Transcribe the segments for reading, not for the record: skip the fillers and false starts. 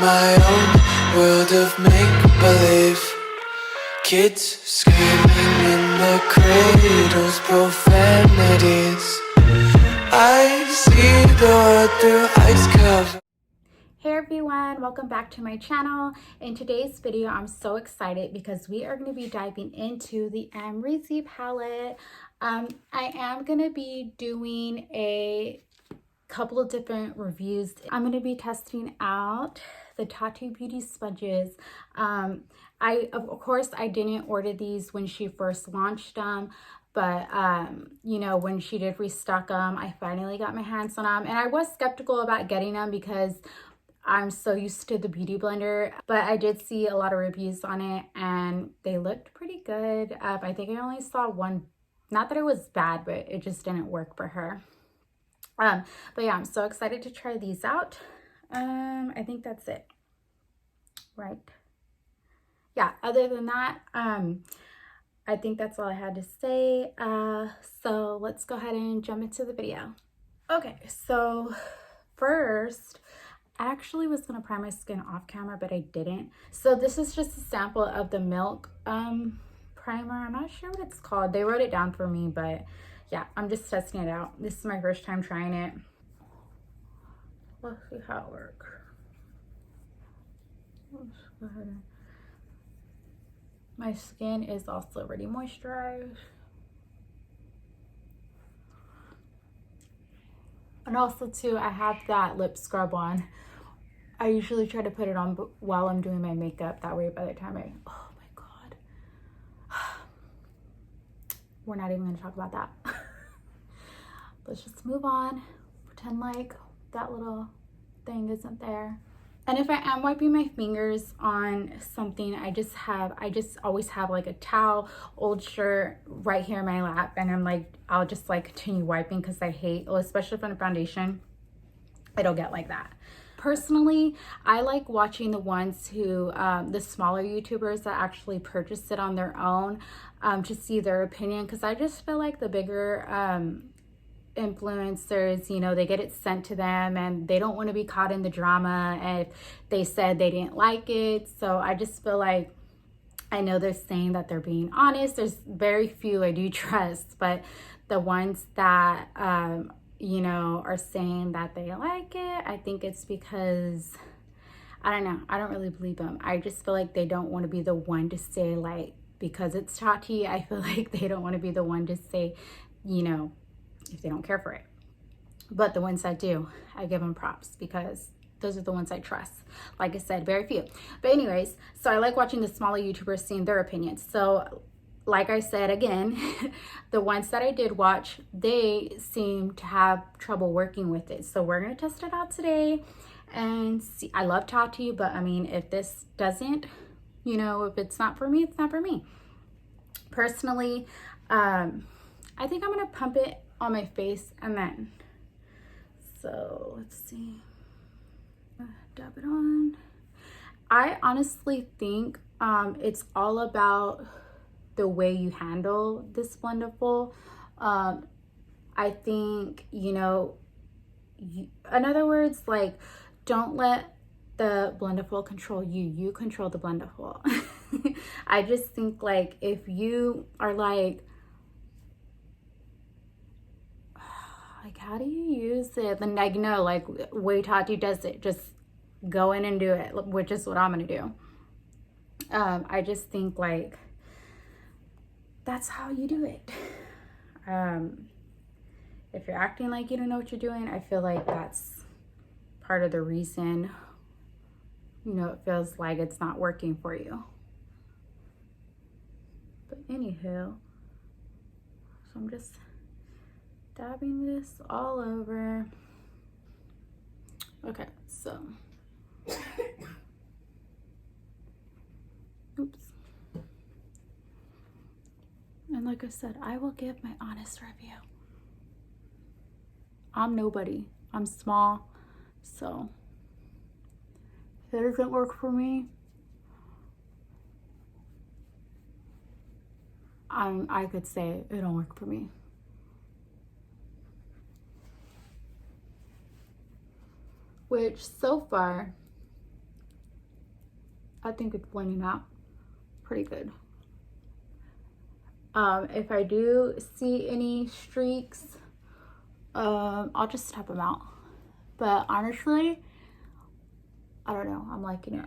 my own world of make-believe. Kids screaming in the cradles, profanities. I see the world through ice cover. Hey everyone, welcome back to my channel. In today's video, I'm so excited because we are going to be diving into the Amrezy palette. I am going to be doing a couple of different reviews. I'm going to be testing out the Tati beauty sponges. Of course I didn't order these when she first launched them, but you know, when she did restock them, I finally got my hands on them, and I was skeptical about getting them because I'm so used to the Beauty Blender, but I did see a lot of reviews on it and they looked pretty good. I think I only saw one, not that it was bad, but it just didn't work for her. But yeah, I'm so excited to try these out. I think that's it, right? Yeah, other than that, I think that's all I had to say. So let's go ahead and jump into the video. Okay, so first, I actually was going to prime my skin off camera, but I didn't. So this is just a sample of the Milk primer. I'm not sure what it's called. They wrote it down for me, but yeah, I'm just testing it out. This is my first time trying it. Let's see how it works. Let's go ahead and... My skin is also already moisturized. And also too, I have that lip scrub on. I usually try to put it on while I'm doing my makeup. That way by the time oh my God. We're not even gonna talk about that. Let's just move on. Pretend like that little thing isn't there. And if I am wiping my fingers on something, I just always have like a towel, old shirt right here in my lap, and I'm like, I'll just like continue wiping because I hate, especially from the foundation, it'll get like that. Personally, I like watching the ones who, the smaller YouTubers that actually purchase it on their own, to see their opinion, because I just feel like the bigger influencers, you know, they get it sent to them and they don't want to be caught in the drama if they said they didn't like it. So I just feel like, I know they're saying that they're being honest. There's very few I do trust, but the ones that you know, are saying that they like it, I think it's because, I don't know, I don't really believe them. I just feel like they don't want to be the one to say, like, because it's Tati, I feel like they don't want to be the one to say, you know, if they don't care for it. But the ones that do, I give them props because those are the ones I trust. Like I said, very few. But anyways, so I like watching the smaller YouTubers, seeing their opinions. So like I said, again, the ones that I did watch, they seem to have trouble working with it. So we're going to test it out today and see. I love Tati, but I mean, if this doesn't, you know, if it's not for me, it's not for me. Personally, I think I'm going to pump it on my face and then, so let's see, dab it on. I honestly think it's all about the way you handle this Blendiful. I think, you know, in other words, like, don't let the Blendiful control you. You control the Blendiful. I just think, like, if you are like, how do you use it? Then, like, no, like, way Tati does it, just go in and do it, which is what I'm gonna do. I just think, like, that's how you do it. If you're acting like you don't know what you're doing, I feel like that's part of the reason, you know, it feels like it's not working for you. But anywho, so I'm just dabbing this all over. Okay, so oops. And like I said, I will give my honest review. I'm nobody. I'm small, so if it doesn't work for me, I could say it don't work for me. Which so far, I think it's blending out pretty good. If I do see any streaks, I'll just tap them out. But honestly, I don't know, I'm liking it.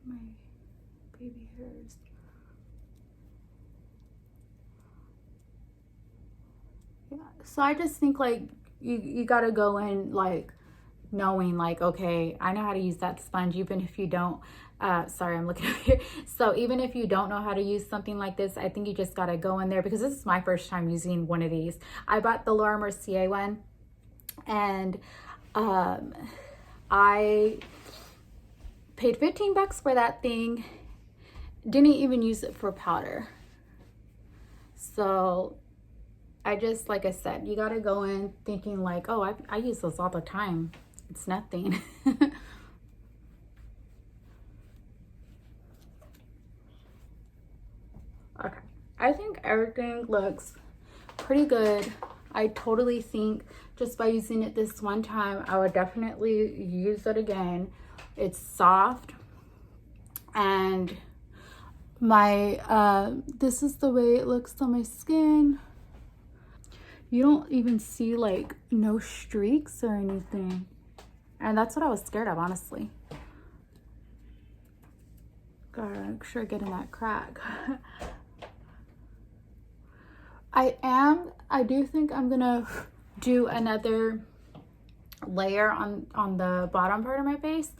My baby hairs. Yeah, so I just think like you gotta go in like knowing like, okay, I know how to use that sponge, even if you don't. Sorry, I'm looking up here. So even if you don't know how to use something like this, I think you just gotta go in there, because this is my first time using one of these. I bought the Laura Mercier one, and I paid 15 bucks for that thing. Didn't even use it for powder. So I just, like I said, you gotta go in thinking like, oh, I use those all the time. It's nothing. Okay, I think everything looks pretty good. I totally think just by using it this one time, I would definitely use it again. It's soft, and my this is the way it looks on my skin. You don't even see like no streaks or anything, and that's what I was scared of, honestly. Gotta make sure I get in that crack. I do think I'm gonna do another layer on the bottom part of my face,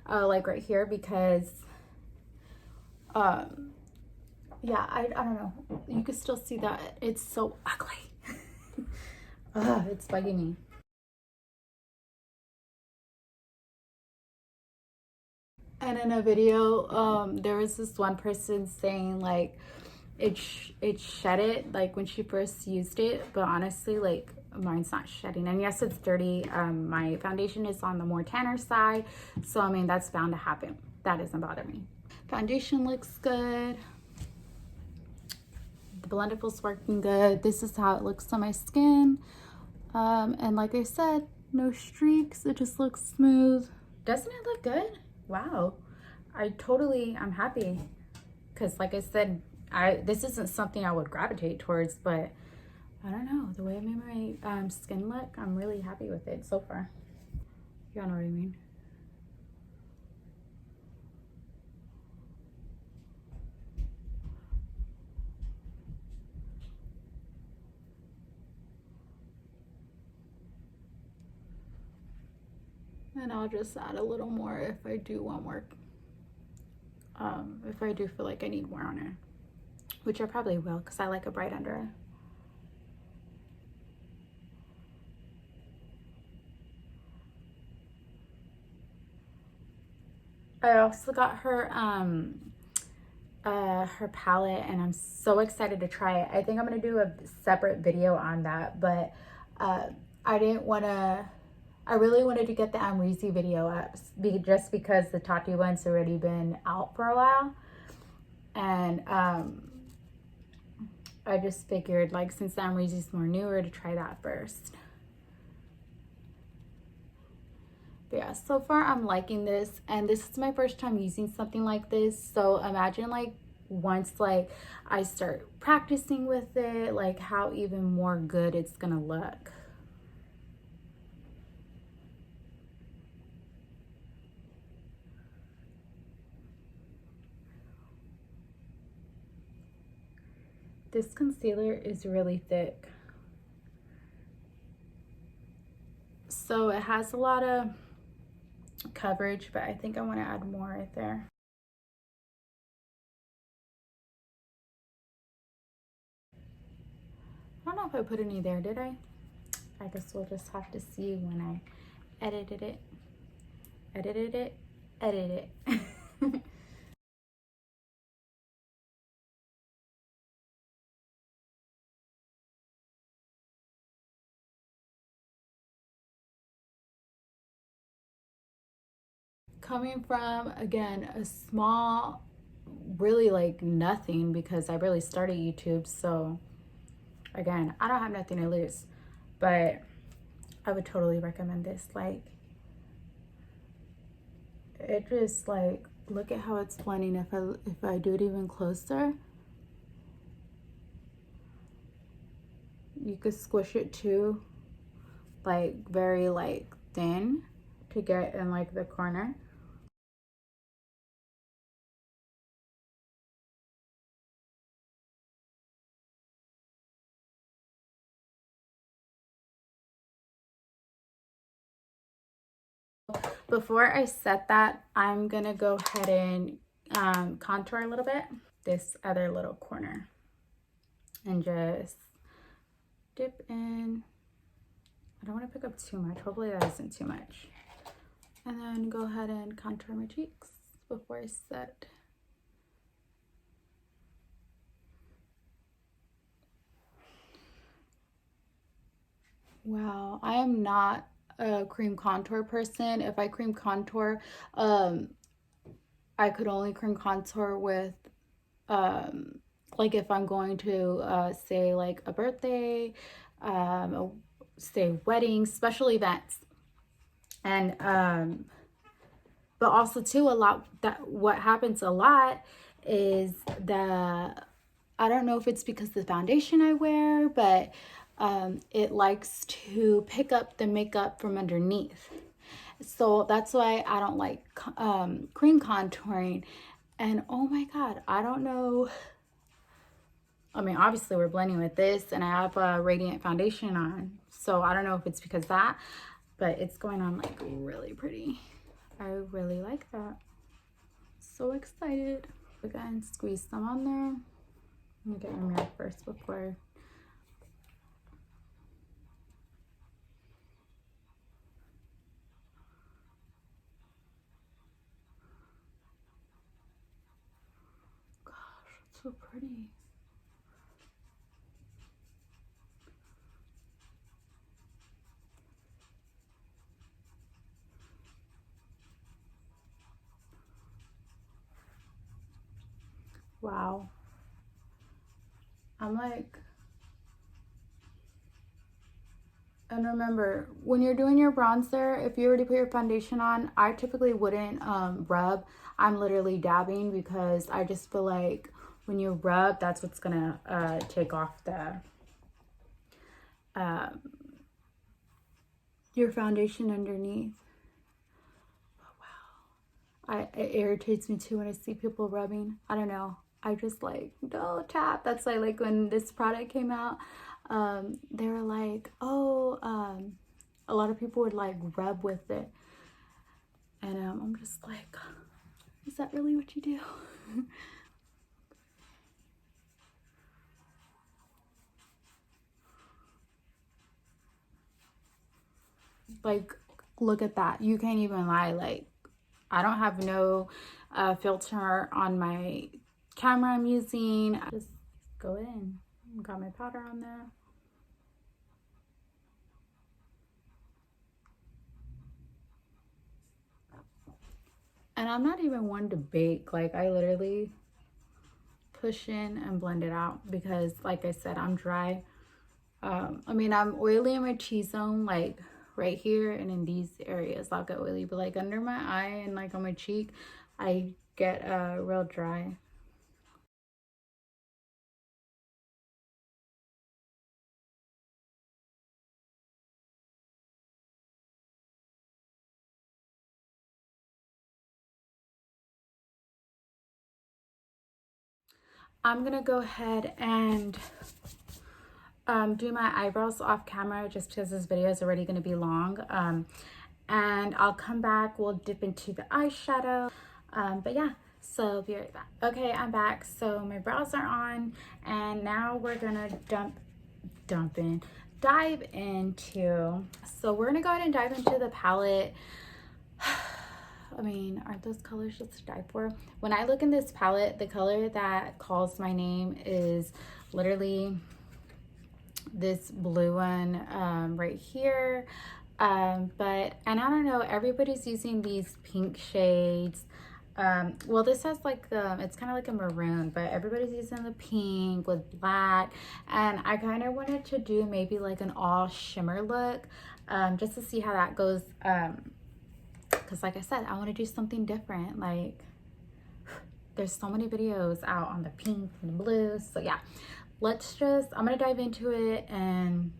like right here, because yeah, I don't know, you can still see that it's so ugly. It's bugging me. And in a video, there was this one person saying like it shed it like when she first used it, but honestly, like mine's not shedding. And yes, it's dirty. My foundation is on the more tanner side, so I mean that's bound to happen. That doesn't bother me. Foundation looks good. The Blendiful's working good. This is how it looks on my skin. And like I said, no streaks. It just looks smooth. Doesn't it look good? Wow. I'm happy, because like I said, this isn't something I would gravitate towards, but I don't know, the way I made my skin look, I'm really happy with it so far. Y'all know what I mean. And I'll just add a little more if I do want more, if I do feel like I need more on it, which I probably will, because I like a bright under eye. I also got her palette, and I'm so excited to try it. I think I'm gonna do a separate video on that, but I really wanted to get the Amrezy video up, just because the Tati one's already been out for a while, and I just figured, like, since the Amrezy's more newer, to try that first. But yeah, so far I'm liking this, and this is my first time using something like this, so imagine like once like I start practicing with it, like how even more good it's gonna look. This concealer is really thick, so it has a lot of coverage, but I think I want to add more right there. I don't know if I put any there, did I? I guess we'll just have to see when I edited it. Edit it. Coming from, again, a small, really like nothing, because I barely started YouTube, so again, I don't have nothing to lose. but I would totally recommend this. Like, it just, like, look at how it's blending. If I do it even closer, you could squish it too, like very like thin to get in like the corner. Before I set that, I'm gonna go ahead and contour a little bit this other little corner and just dip in. I don't want to pick up too much. Hopefully that isn't too much. And then go ahead and contour my cheeks before I set. Wow, I am not a cream contour person. If I cream contour, I could only cream contour with like if I'm going to say like a birthday, say weddings, special events. And but also too, a lot that what happens a lot is that I don't know if it's because the foundation I wear, but it likes to pick up the makeup from underneath. So that's why I don't like cream contouring. And oh my God, I don't know. I mean, obviously we're blending with this and I have a radiant foundation on. So I don't know if it's because that, but it's going on like really pretty. I really like that. So excited. Again, squeeze some on there. Let me get my mirror first before. Gosh, it's so pretty. Wow. I'm like, and remember, when you're doing your bronzer, if you already put your foundation on, I typically wouldn't rub. I'm literally dabbing because I just feel like when you rub, that's what's gonna take off the your foundation underneath. But wow, it irritates me too when I see people rubbing. I don't know. I just like, no, tap. That's like when this product came out, they were like, oh, a lot of people would like rub with it. And I'm just like, is that really what you do? Like, look at that. You can't even lie. Like, I don't have no filter on my camera I'm using. I just go in. Got my powder on there. And I'm not even one to bake. Like, I literally push in and blend it out because, like I said, I'm dry. I mean, I'm oily in my T-zone, like right here and in these areas I'll get oily, but like under my eye and like on my cheek, I get real dry. I'm gonna go ahead and do my eyebrows off camera just because this video is already gonna be long. And I'll come back, we'll dip into the eyeshadow. But yeah, so be right back. Okay, I'm back. So my brows are on and now we're gonna dive into, so we're gonna go ahead and dive into the palette. I mean, aren't those colors just to die for? When I look in this palette, the color that calls my name is literally this blue one right here. And I don't know, everybody's using these pink shades. Well, this has like it's kind of like a maroon, but everybody's using the pink with black, and I kind of wanted to do maybe like an all shimmer look, just to see how that goes, because like I said, I want to do something different. Like, there's so many videos out on the pink and the blue, so yeah, I'm gonna dive into it and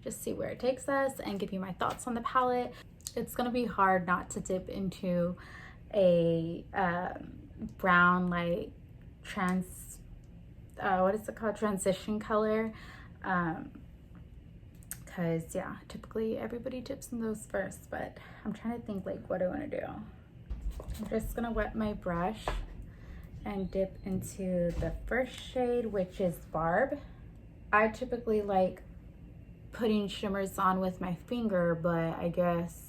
just see where it takes us and give you my thoughts on the palette. It's gonna be hard not to dip into a brown, like what is it called, transition color, because yeah, typically everybody dips in those first, but I'm trying to think like what do I want to do. I'm just gonna wet my brush and dip into the first shade, which is Barb. I typically like putting shimmers on with my finger, but I guess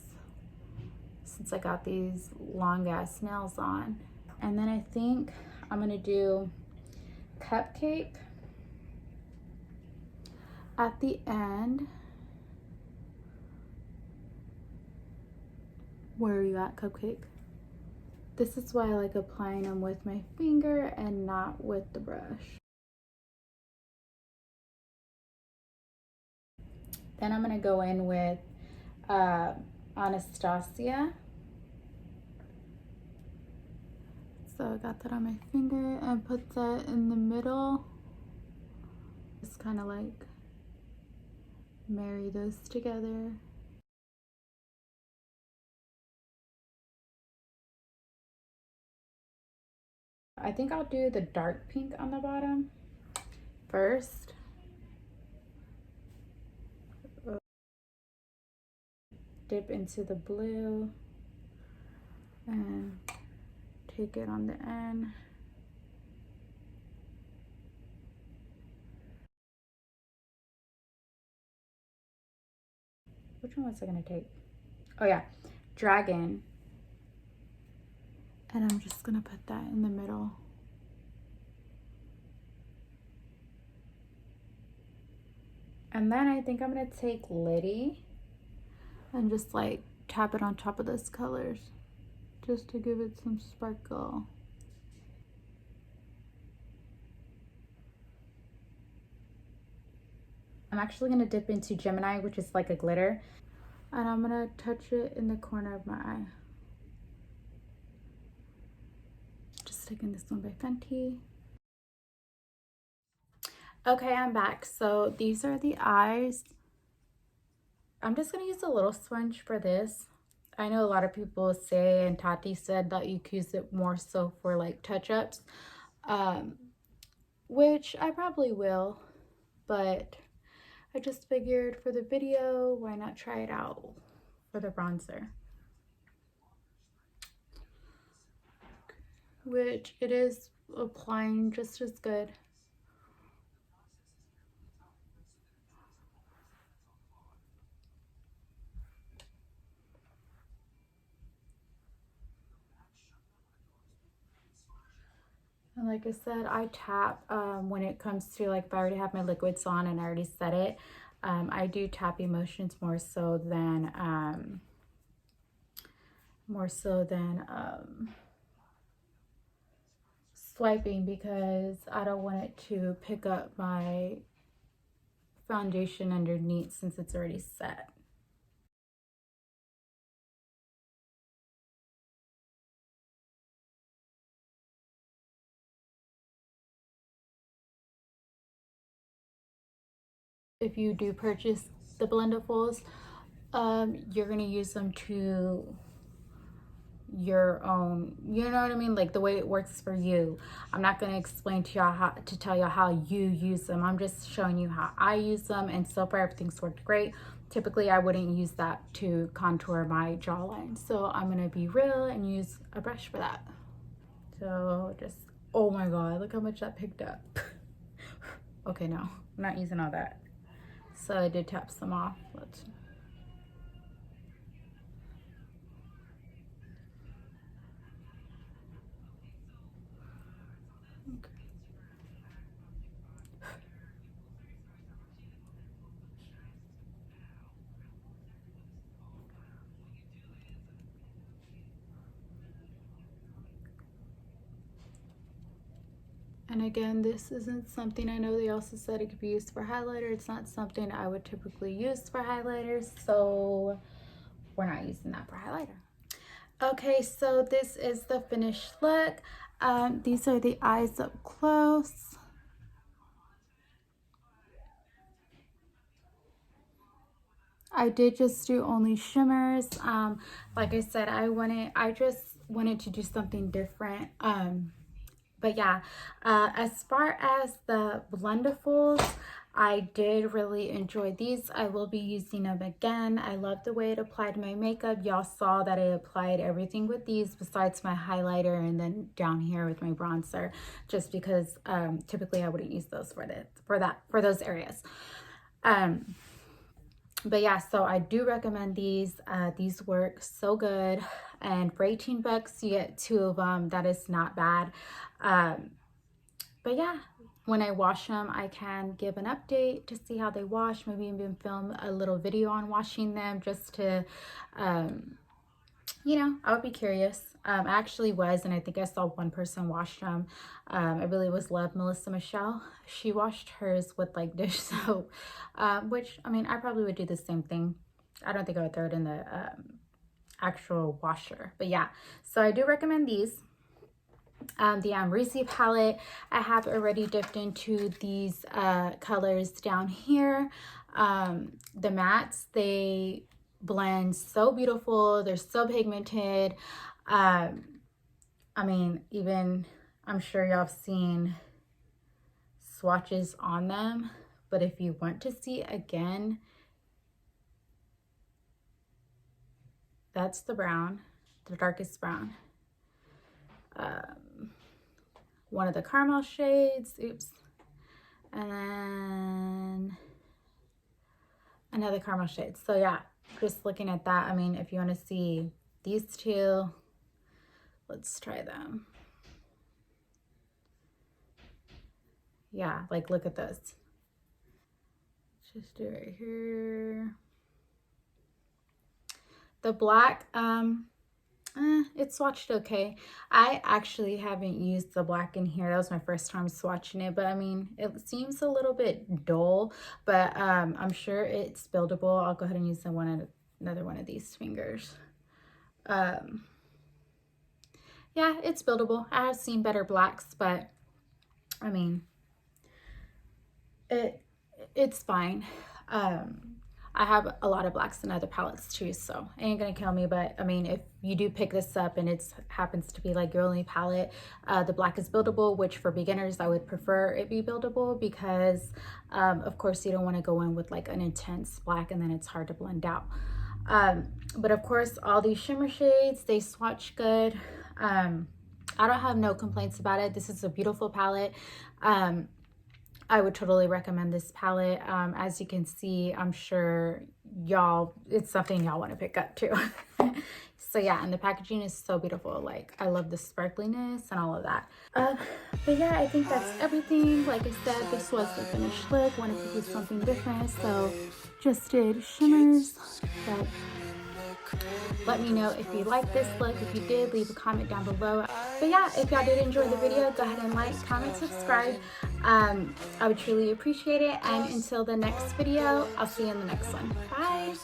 since I got these long ass nails on. And then I think I'm gonna do Cupcake at the end. Where are you at, Cupcake? This is why I like applying them with my finger and not with the brush. Then I'm gonna go in with Anastasia. So I got that on my finger and put that in the middle. Just kind of like marry those together. I think I'll do the dark pink on the bottom first. Dip into the blue and take it on the end. Which one was I gonna take? Oh yeah, Dragon. And I'm just gonna put that in the middle. And then I think I'm gonna take Liddy and just like tap it on top of those colors just to give it some sparkle. I'm actually gonna dip into Gemini, which is like a glitter, and I'm gonna touch it in the corner of my eye. Just taking this one by Fenty. Okay, I'm back. So these are the eyes. I'm just gonna use a little sponge for this. I know a lot of people say, and Tati said, that you could use it more so for like touch-ups, which I probably will, but I just figured for the video, why not try it out for the bronzer? Which it is applying just as good. And like I said, I tap when it comes to like if I already have my liquids on and I already set it. I do tapping motions more so than swiping, because I don't want it to pick up my foundation underneath since it's already set. If you do purchase the Blendifuls, you're gonna use them to your own, you know what I mean, like the way it works for you. I'm not going to explain to y'all how to tell y'all how you use them. I'm just showing you how I use them, and so far everything's worked great. Typically I wouldn't use that to contour my jawline, so I'm going to be real and use a brush for that. So just, oh my god, look how much that picked up. Okay, no, I'm not using all that, so I did tap some off. Let's And again, this isn't something, I know they also said it could be used for highlighter. It's not something I would typically use for highlighters, so we're not using that for highlighter. Okay, so this is the finished look. These are the eyes up close. I did just do only shimmers. Like I said, I just wanted to do something different. But yeah, as far as the Blendifuls, I did really enjoy these. I will be using them again. I love the way it applied my makeup. Y'all saw that I applied everything with these besides my highlighter and then down here with my bronzer, just because typically I wouldn't use those for those areas. But yeah, so I do recommend these. These work so good, and for 18 bucks you get 2 of them. That is not bad. But yeah, when I wash them, I can give an update to see how they wash, maybe even film a little video on washing them, just to you know, I would be curious. I actually was, and I think I saw one person wash them. I really was Love Melissa Michelle. She washed hers with like dish soap, which, I mean, I probably would do the same thing. I don't think I would throw it in the actual washer, but yeah. So I do recommend these. The Amrezy palette, I have already dipped into these colors down here. The mattes, they blend so beautiful. They're so pigmented. I mean, even I'm sure y'all have seen swatches on them, but if you want to see again, that's the brown, the darkest brown. One of the caramel shades, oops, and then another caramel shade. So yeah, just looking at that, I mean, if you want to see these two, let's try them. Yeah, like look at this. Just do it right here. The black, it swatched okay. I actually haven't used the black in here. That was my first time swatching it, but I mean, it seems a little bit dull, but I'm sure it's buildable. I'll go ahead and use another one of these fingers. Yeah, it's buildable. I have seen better blacks, but I mean, it's fine. I have a lot of blacks in other palettes too, so it ain't gonna kill me. But I mean, if you do pick this up and it happens to be like your only palette, the black is buildable, which for beginners I would prefer it be buildable, because of course you don't want to go in with like an intense black and then it's hard to blend out. But of course, all these shimmer shades, they swatch good. I don't have no complaints about it. This is a beautiful palette. I would totally recommend this palette. As you can see, I'm sure y'all, it's something y'all want to pick up too. So yeah, and the packaging is so beautiful. Like, I love the sparkliness and all of that. But yeah, I think that's everything. Like I said, this was the finished look. Wanted to do something different, so just did shimmers. But let me know if you like this look. If you did, leave a comment down below. But yeah, if y'all did enjoy the video, go ahead and like, comment, subscribe. I would truly appreciate it. And until the next video, I'll see you in the next one. Bye.